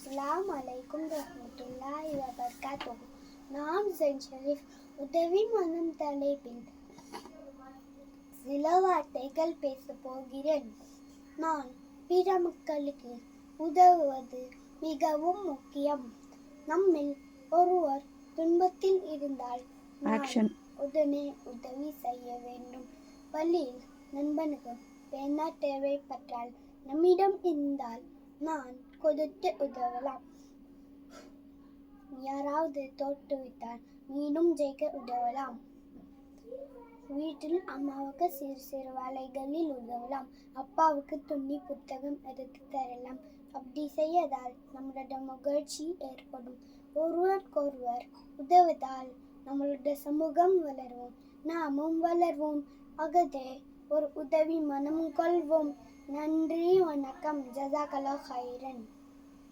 அஸ்ஸலாமு அலைக்கும் ரஹ்மத்துல்லாஹி வபரகாத்துஹு. நான் ஜெயின் ஷரீஃப். உதவி மனம் தலைப்பில் சில வார்த்தைகள் பேசப் போகிறேன். நான் பிற மக்களுக்கு உதவுவது மிகவும் முக்கியம். நம்மில் ஒருவர் துன்பத்தில் இருந்தால் நாம் உடனே உதவி செய்ய வேண்டும். பள்ளியில் நண்பனுக்கு பேனா தேவைப்பட்டால் நம்மிடம் இருந்தால் நான் கொடுத்து உதவலாம். யாராவது தோற்றுவிட்டால் மீண்டும் ஜெயிக்க உதவலாம். வீட்டில் அம்மாவுக்கு சிறு சிறு வேலைகளில் உதவலாம். அப்பாவுக்கு துணி புத்தகம் எடுத்து தரலாம். அப்படி செய்யதால் நம்மளோட மகிழ்ச்சி ஏற்படும். ஒருவருக்கொருவர் உதவுவதால் நம்மளுடைய சமூகம் வளரும், நாமும் வளர்வோம். ஆகவே ஒரு உதவி மனம் கொள்வோம். நன்றி, வணக்கம். ஜஸாக்கல்லாஹ் ஹைரன்.